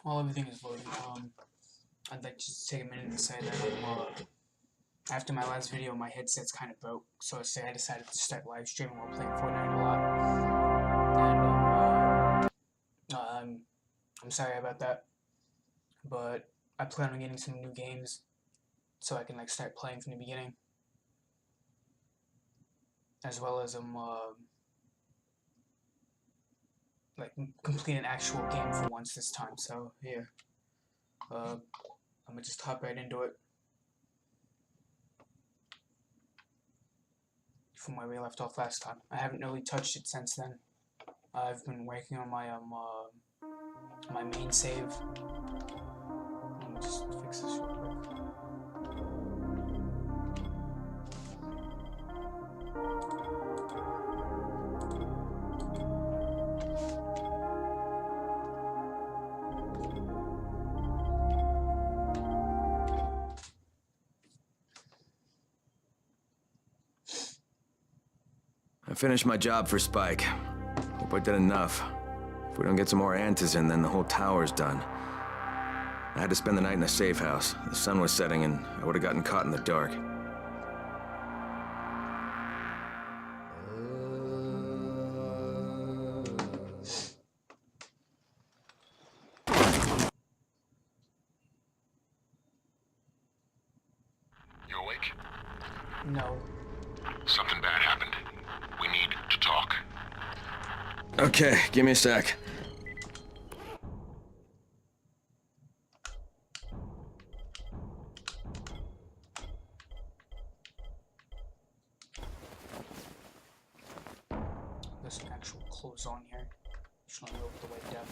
While everything is loading, I'd like to just take a minute and say that after my last video, my headset's kind of broke, so I decided to start live streaming while playing Fortnite a lot. And I'm sorry about that, but I plan on getting some new games so I can like start playing from the beginning, as well as like complete an actual game for once this time. So here, I'm gonna just hop right into it from where we left off last time. I haven't really touched it since then. I've been working on my my main save. Let me just fix this real quick. I finished my job for Spike. Hope I did enough. If we don't get some more Antas in, then the whole tower's done. I had to spend the night in a safe house. The sun was setting and I would have gotten caught in the dark. You awake? No. Something bad happened. We need to talk. Okay, give me a sec. There's some actual clothes on here. Just not over the way down.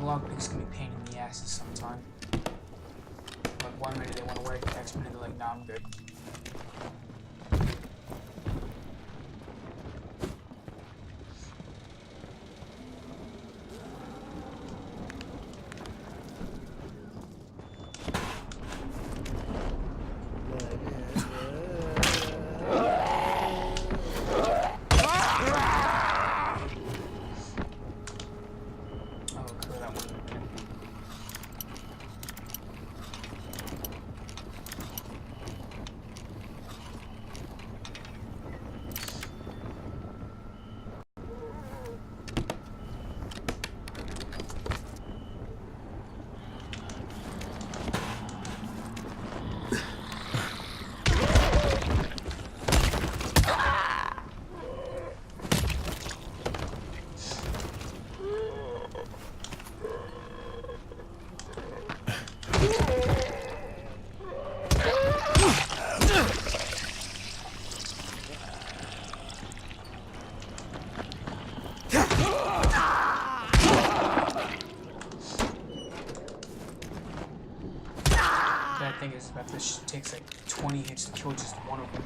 Lockpicks can be a pain in the asses sometimes. Like 1 minute they want to work, the next minute they're like, nah, I'm good. Bad thing is that this takes like 20 hits to kill just one of them.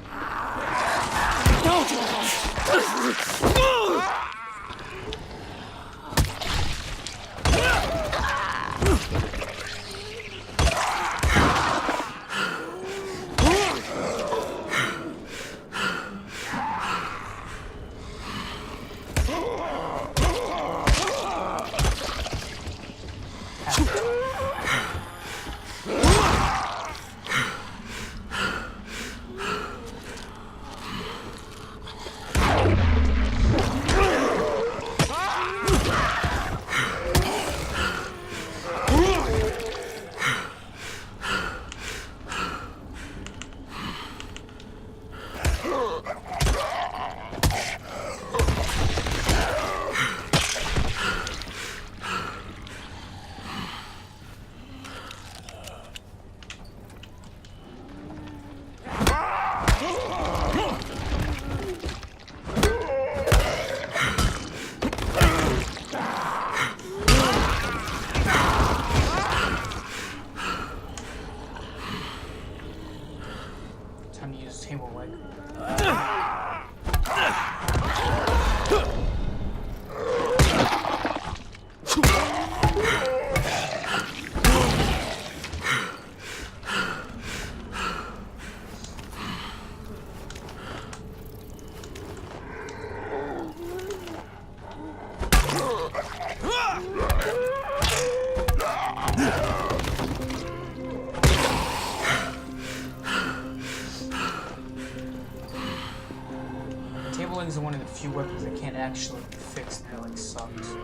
few weapons that can't actually be fixed, and it like sucks.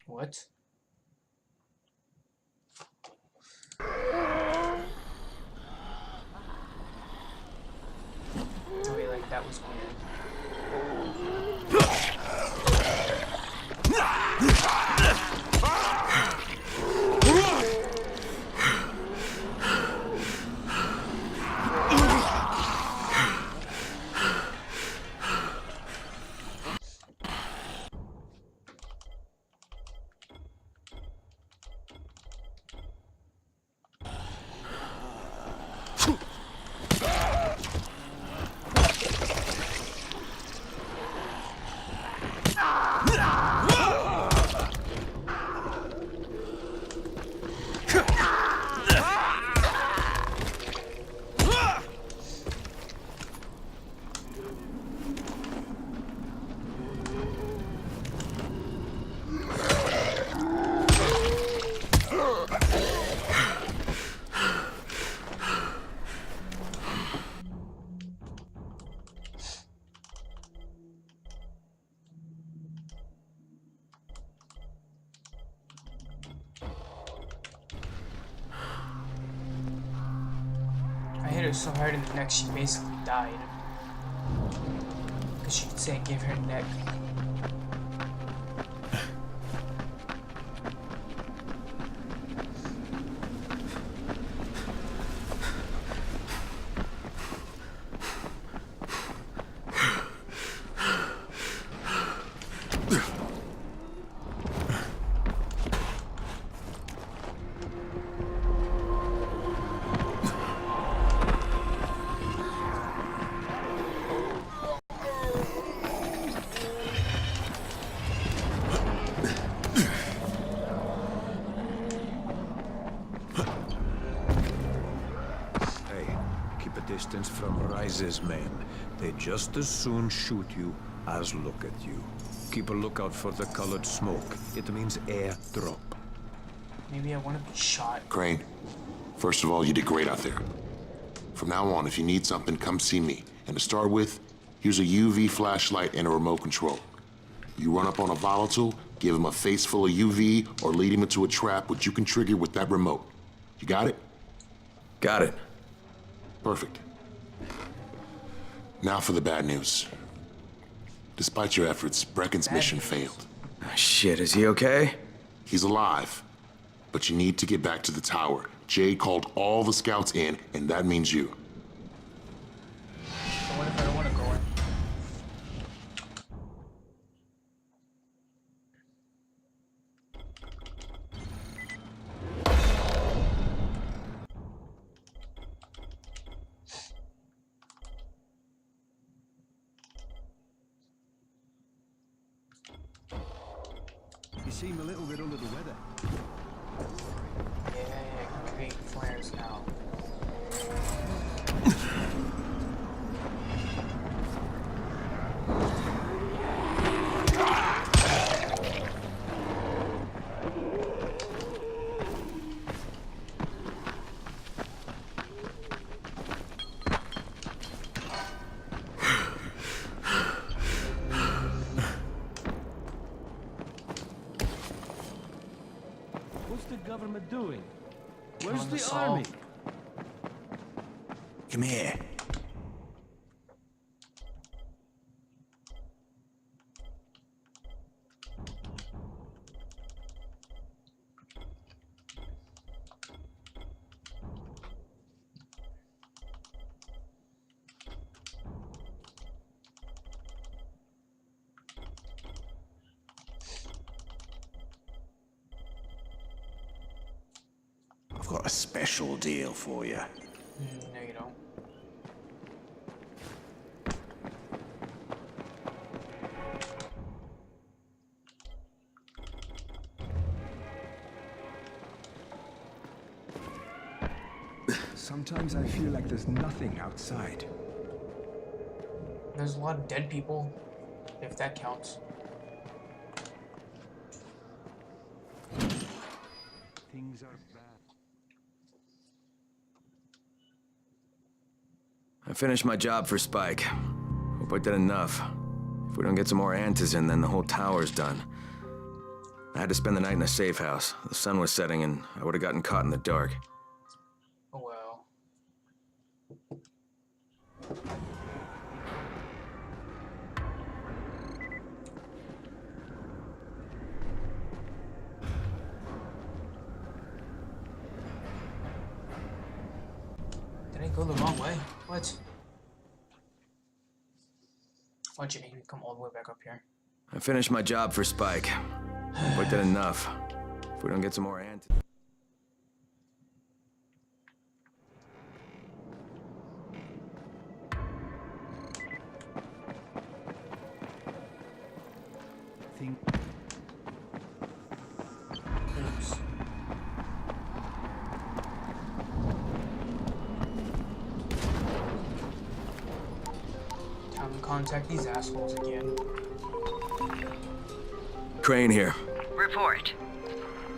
What? Okay, like that was weird. I hit her so hard in the neck she basically died. Because she could say it gave her neck. Distance from Rise's men. They just as soon shoot you as look at you. Keep a lookout for the colored smoke. It means airdrop. Maybe I want to be shot. Crane, first of all, you did great out there. From now on, if you need something, come see me. And to start with, here's a UV flashlight and a remote control. You run up on a volatile, give him a face full of UV, or lead him into a trap which you can trigger with that remote. You got it? Got it. Perfect. Now for the bad news. Despite your efforts, Brecken's mission failed. Shit, is he okay? He's alive, but you need to get back to the tower. Jade called all the scouts in, and that means you. So what if I don't want to go in? You seem a little bit under the weather. Yeah, I can create flares now. government doing? Where's Killing the us all. army? Come here. I've got a special deal for you. No, you don't. Sometimes I feel like there's nothing outside. There's a lot of dead people, if that counts. Things are bad. I finished my job for Spike. Hope I did enough. If we don't get some more Antas in, then the whole tower's done. I had to spend the night in a safe house. The sun was setting and I would have gotten caught in the dark. Oh well. Did I go the wrong way? What? Why'd you make me come all the way back up here? I finished my job for Spike. Hope I did enough. If we don't get some more Antas... Think Oops. Time to contact these assholes again. Crane here. Report.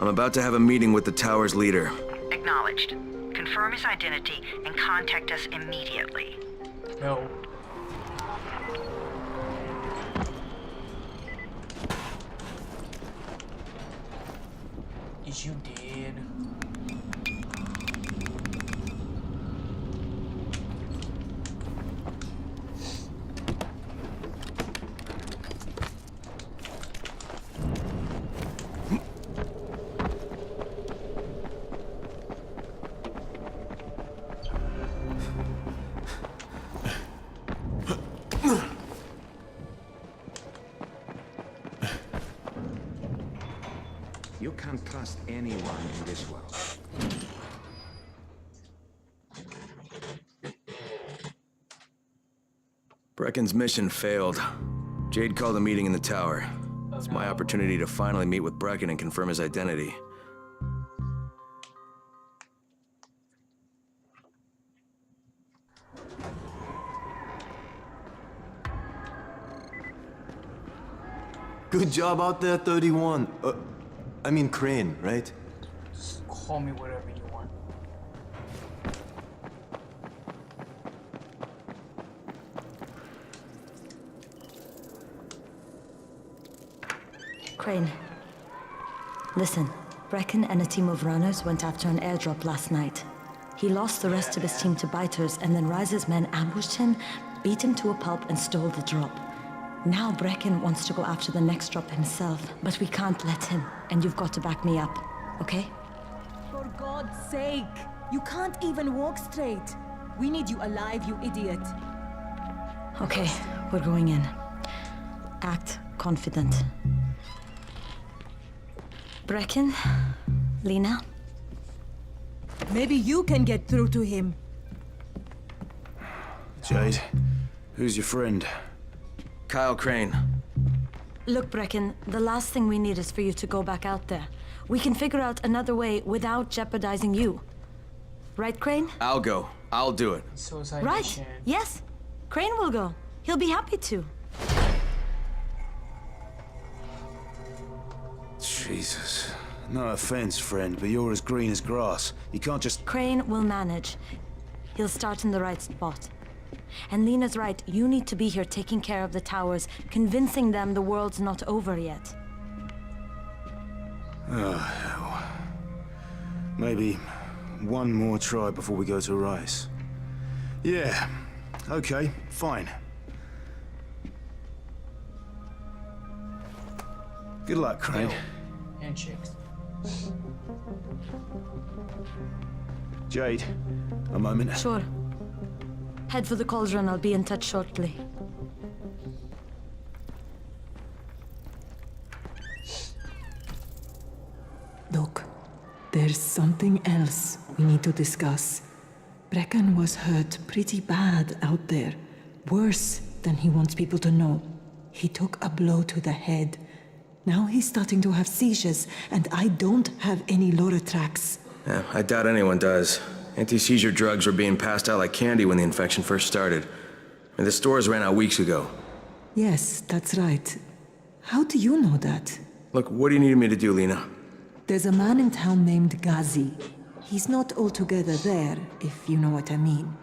I'm about to have a meeting with the tower's leader. Acknowledged. Confirm his identity and contact us immediately. No. Is you dead? you can't trust anyone in this world. Brecken's mission failed. Jade called a meeting in the tower. It's my opportunity to finally meet with Brecken and confirm his identity. Good job out there, 31. I mean Crane, right? Just call me whatever you want. Crane. Listen, Brecken and a team of runners went after an airdrop last night. He lost the rest of his team to biters, and then Rise's men ambushed him, beat him to a pulp, and stole the drop. Now Brecken wants to go after the next drop himself, but we can't let him, and you've got to back me up, okay? For God's sake! You can't even walk straight! We need you alive, you idiot! Okay, we're going in. Act confident. Brecken? Lena? Maybe you can get through to him. Jade, who's your friend? Kyle Crane. Look, Brecken, the last thing we need is for you to go back out there. We can figure out another way without jeopardizing you. Right, Crane? I'll go. I'll do it. Suicide Right. mission. Yes. Crane will go. He'll be happy to. Jesus. No offense, friend, but you're as green as grass. You can't just... Crane will manage. He'll start in the right spot. And Lena's right, you need to be here taking care of the towers, convincing them the world's not over yet. Oh, hell. Maybe one more try before we go to Rice. Yeah, okay, fine. Good luck, Crane. Handshakes. Jade, a moment. Sure. Head for the cauldron. I'll be in touch shortly. Look, there's something else we need to discuss. Brecken was hurt pretty bad out there. Worse than he wants people to know. He took a blow to the head. Now he's starting to have seizures, and I don't have any Loratrax. Yeah, I doubt anyone does. Anti-seizure drugs were being passed out like candy when the infection first started. And the stores ran out weeks ago. Yes, that's right. How do you know that? Look, what do you need me to do, Lena? There's a man in town named Ghazi. He's not altogether there, if you know what I mean.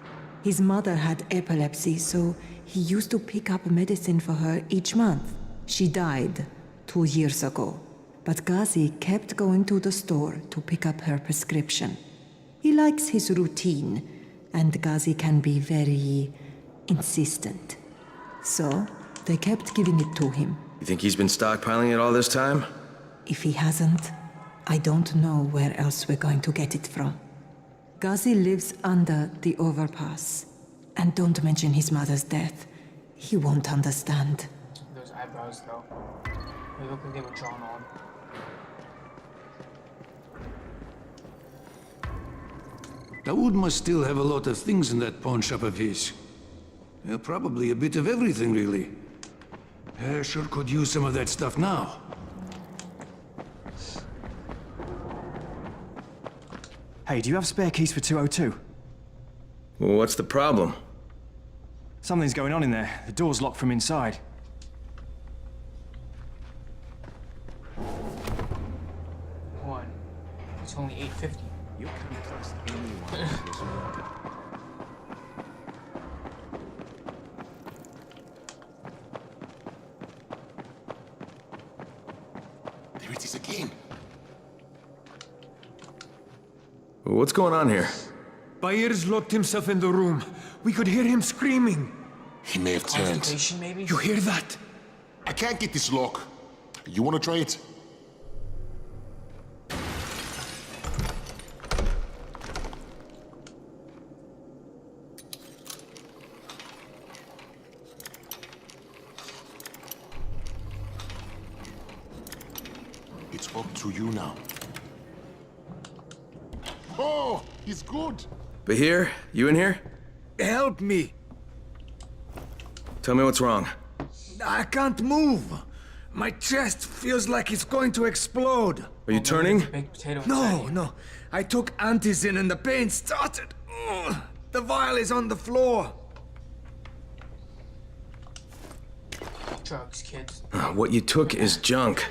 His mother had epilepsy, so he used to pick up medicine for her each month. She died 2 years ago, but Ghazi kept going to the store to pick up her prescription. He likes his routine, and Ghazi can be very insistent. So, they kept giving it to him. You think he's been stockpiling it all this time? If he hasn't, I don't know where else we're going to get it from. Ghazi lives under the overpass. And don't mention his mother's death. He won't understand. Those eyebrows, though. They look like they were drawn on. Dawood must still have a lot of things in that pawn shop of his. Well, probably a bit of everything, really. Sure could use some of that stuff now. Hey, do you have spare keys for 202? Well, what's the problem? Something's going on in there. The door's locked from inside. One. It's only $8.50. You can't trust anyone in this world. There it is again. What's going on here? Byers locked himself in the room. We could hear him screaming. He may have turned. Constipation, maybe? You hear that? I can't get this lock. You want to try it? It's up to you now. Oh, he's good. Bahir, you in here? Help me! Tell me what's wrong. I can't move. My chest feels like it's going to explode. Are you turning? Baked potato No, inside. no. I took Antizin and the pain started. Ugh. The vial is on the floor. Drugs, kids. What you took is junk.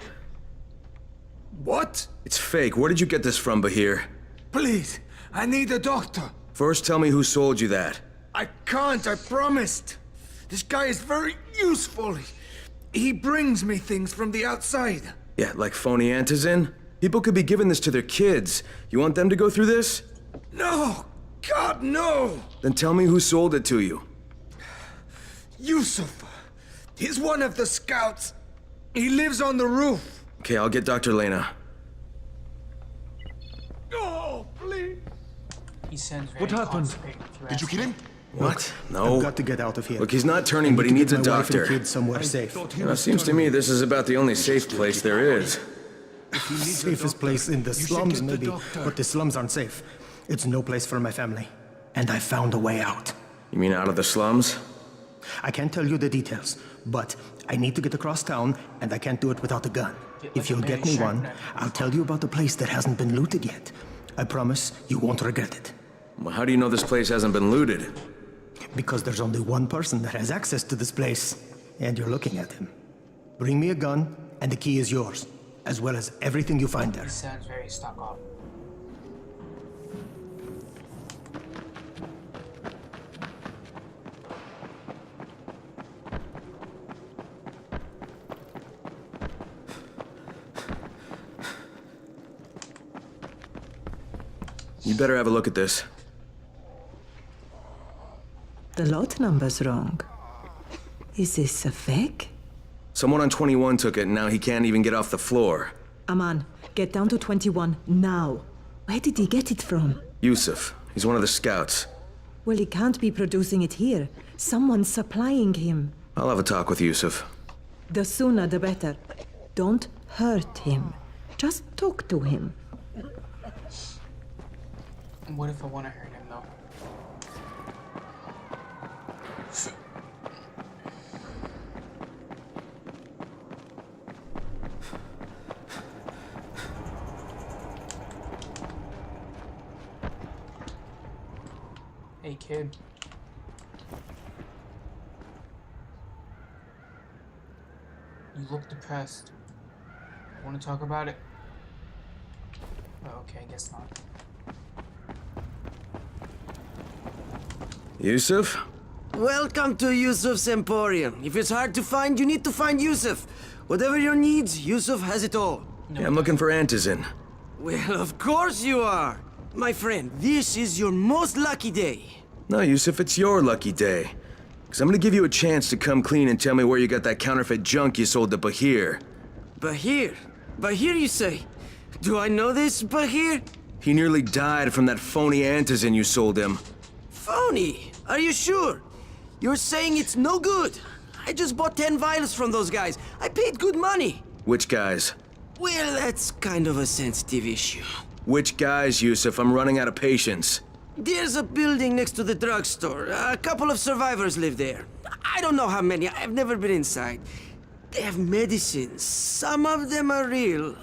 What? It's fake. Where did you get this from, Bahir? Please, I need a doctor. First, tell me who sold you that. I can't, I promised. This guy is very useful. He brings me things from the outside. Yeah, like phony Antizin? People could be giving this to their kids. You want them to go through this? No! God, no! Then tell me who sold it to you. Yusuf. He's one of the scouts. He lives on the roof. Okay, I'll get Dr. Lena. Oh, please. He sounds very What happened? constipated, if you Did you ask kill me. him? What? I've No. got to get out of here. Look, he's not turning, but he needs a doctor. Kids somewhere safe. It seems to me this is about the only safe place there is. Safest place in the slums, get the maybe. doctor. But the slums aren't safe. It's no place for my family. And I found a way out. You mean out of the slums? I can't tell you the details, but I need to get across town, and I can't do it without a gun. If you'll get me one, I'll tell you about the place that hasn't been looted yet. I promise you won't regret it. Well, how do you know this place hasn't been looted? Because there's only one person that has access to this place, and you're looking at him. Bring me a gun, and the key is yours, as well as everything you find there. He sounds very stuck up. You better have a look at this. The lot number's wrong. Is this a fake? Someone on 21 took it, and now he can't even get off the floor. Aman, get down to 21 now. Where did he get it from? Yusuf. He's one of the scouts. Well, he can't be producing it here. Someone's supplying him. I'll have a talk with Yusuf. The sooner the better. Don't hurt him. Just talk to him. What if I want to hurt him, though? Hey, kid. You look depressed. Want to talk about it? Oh, okay, I guess not. Yusuf? Welcome to Yusuf's Emporium. If it's hard to find, you need to find Yusuf. Whatever your needs, Yusuf has it all. Yeah, I'm looking for Antizin. Well, of course you are. My friend, this is your most lucky day. No, Yusuf, it's your lucky day. Because I'm gonna give you a chance to come clean and tell me where you got that counterfeit junk you sold to Bahir. Bahir? Bahir, you say? Do I know this Bahir? He nearly died from that phony Antizin you sold him. Phony? Are you sure? You're saying it's no good? I just bought 10 vials from those guys. I paid good money. Which guys? Well, that's kind of a sensitive issue. Which guys, Yusuf? I'm running out of patience. There's a building next to the drugstore. A couple of survivors live there. I don't know how many. I've never been inside. They have medicines. Some of them are real.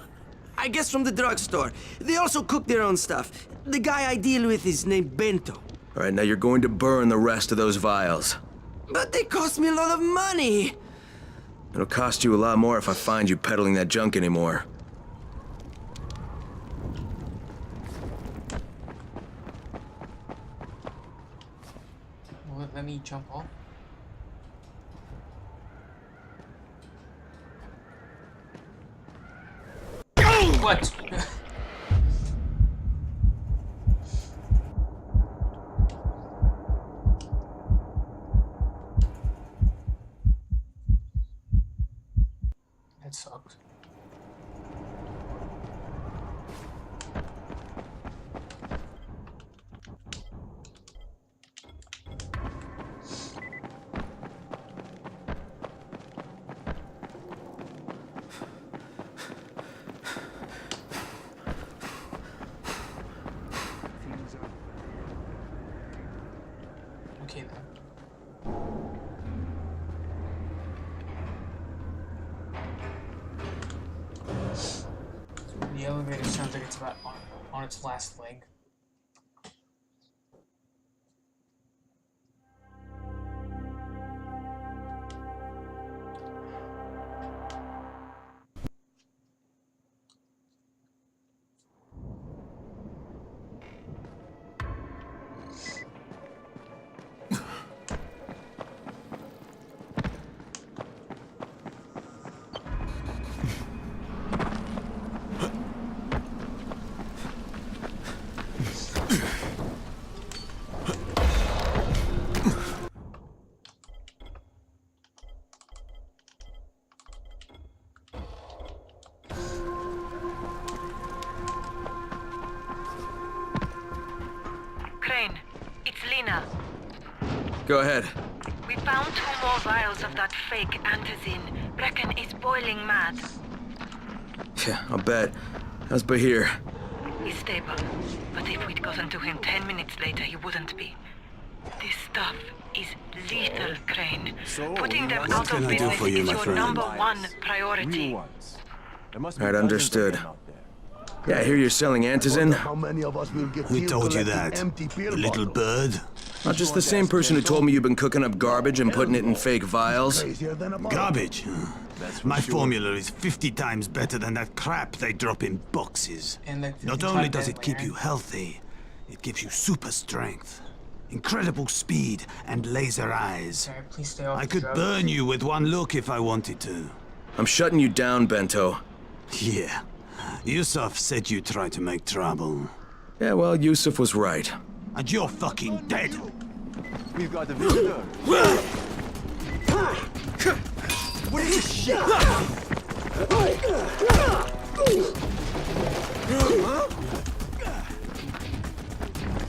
I guess from the drugstore. They also cook their own stuff. The guy I deal with is named Bento. All right, now you're going to burn the rest of those vials. But they cost me a lot of money. It'll cost you a lot more if I find you peddling that junk anymore. Will it let me jump off? What? That sucks. Okay then. The elevator sounds like it's about on its last leg. Crane, it's Lena. Go ahead. We found 2 more vials of that fake Antizin. Brecken is boiling mad. Yeah, I'll bet. How's Bahir? He's stable, but if we'd gotten to him 10 minutes later, he wouldn't be. This stuff is lethal, Crane. Putting them out of business is your #1 priority. Alright, understood. Yeah, I hear you're selling Antizin. Who told you that? The little bird? Not just the same person who told me you've been cooking up garbage and putting it in fake vials. Garbage? My formula is 50 times better than that crap they drop in boxes. Not only does it keep you healthy, it gives you super strength, incredible speed, and laser eyes. Sorry, please stay off I the could drugs. burn you with one look if I wanted to. I'm shutting you down, Bento. Yeah. Yusuf said you tried to make trouble. Yeah, well, Yusuf was right. And you're fucking dead. We've got the visitor. What is this shit?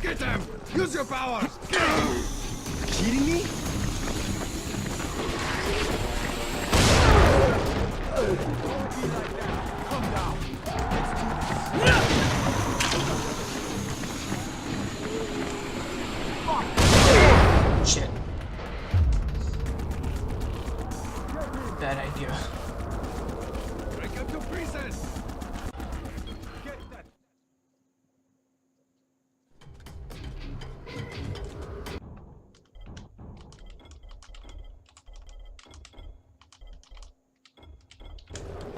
Get them! Use your powers! Cheating me? Shit. Bad idea. Break up your pieces!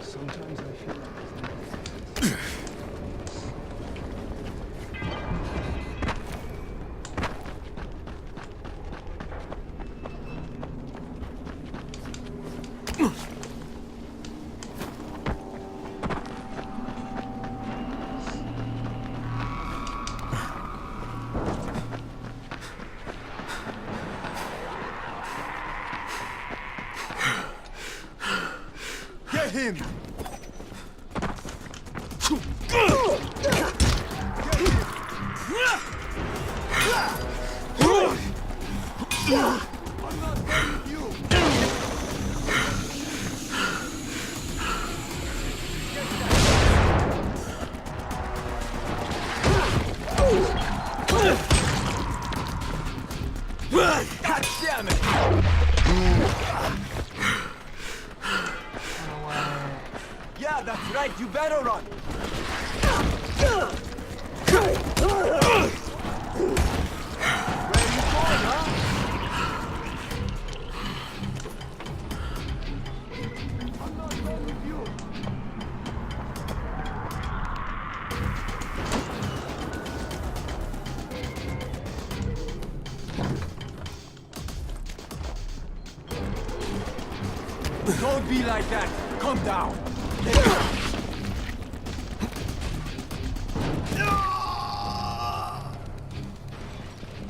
Sometimes I feel like Get him! God damn it! Yeah, that's right. You better run. Where are you going, huh? I'm not done with you. Don't be like that. Calm down.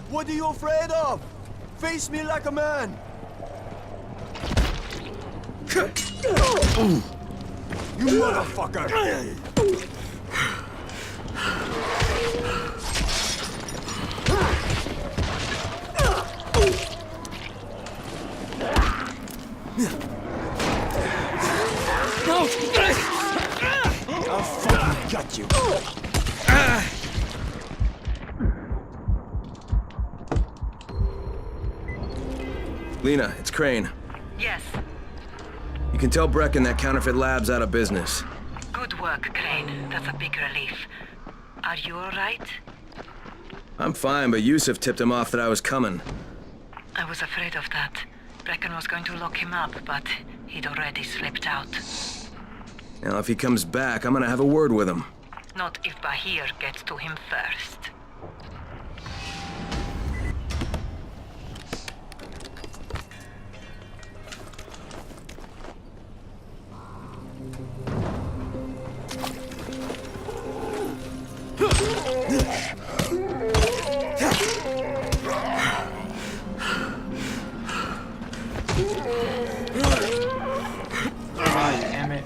What are you afraid of? Face me like a man. You motherfucker! I'll fucking gut you. Lena, it's Crane. Yes. You can tell Brecken that Counterfeit Lab's out of business. Good work, Crane. That's a big relief. Are you alright? I'm fine, but Yusuf tipped him off that I was coming. I was afraid of that. Brecken was going to lock him up, but he'd already slipped out. Now, if he comes back, I'm gonna have a word with him. Not if Bahir gets to him first. Damn it.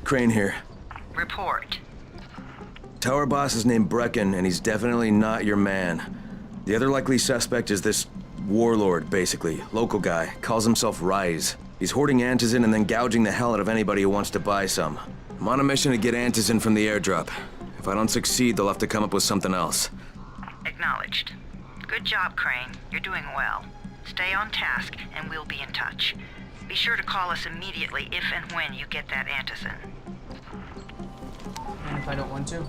Crane here. Report. Tower boss is named Brecken, and he's definitely not your man. The other likely suspect is this warlord, basically. Local guy. Calls himself Rise. He's hoarding antizin and then gouging the hell out of anybody who wants to buy some. I'm on a mission to get antizin from the airdrop. If I don't succeed, they'll have to come up with something else. Acknowledged. Good job, Crane. You're doing well. Stay on task, and we'll be in touch. Be sure to call us immediately if and when you get that antizin. And if I don't want to?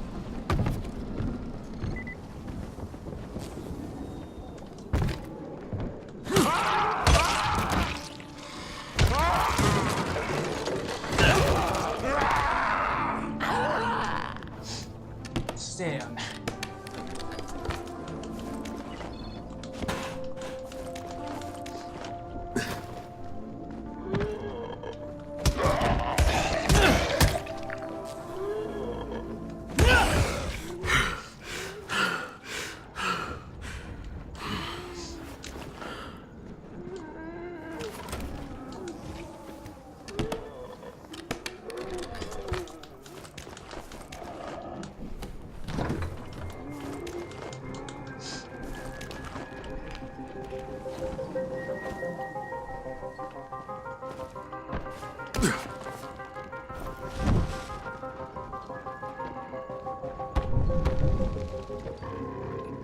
Stay on that.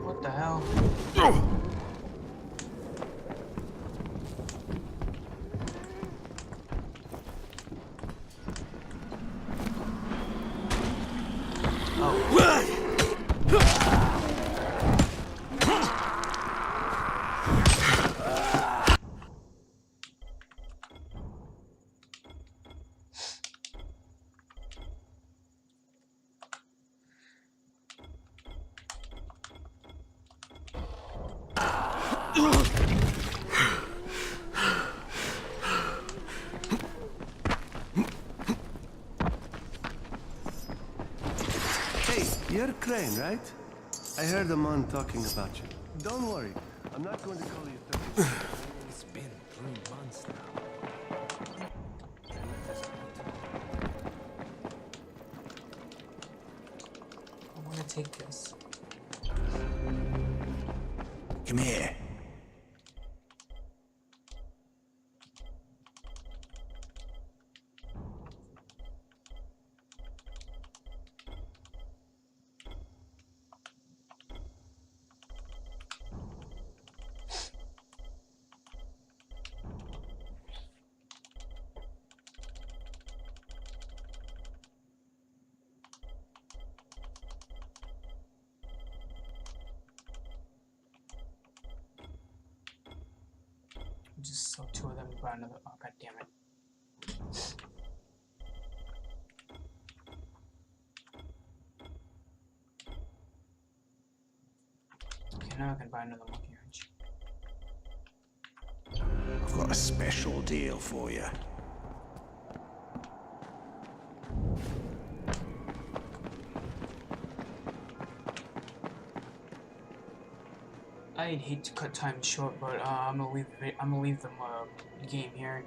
What the hell? Hey, you're Crane, right? I heard a man talking about you. Don't worry, I'm not going to call you 30. It's been 3 months now. I want to take this. Come here. Just saw 2 of them buy another. Oh, god damn it. Okay, now I can buy another monkey wrench. I've got a special deal for you. I'd hate to cut time short, but I'm gonna leave the game here.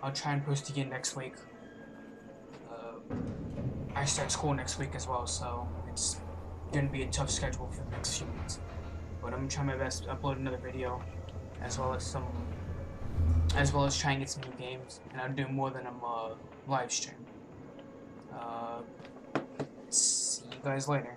I'll try and post again next week. I start school next week as well, so it's gonna be a tough schedule for the next few months. But I'm gonna try my best to upload another video, as well as try and get some new games, and I'll do more than a live stream. See you guys later.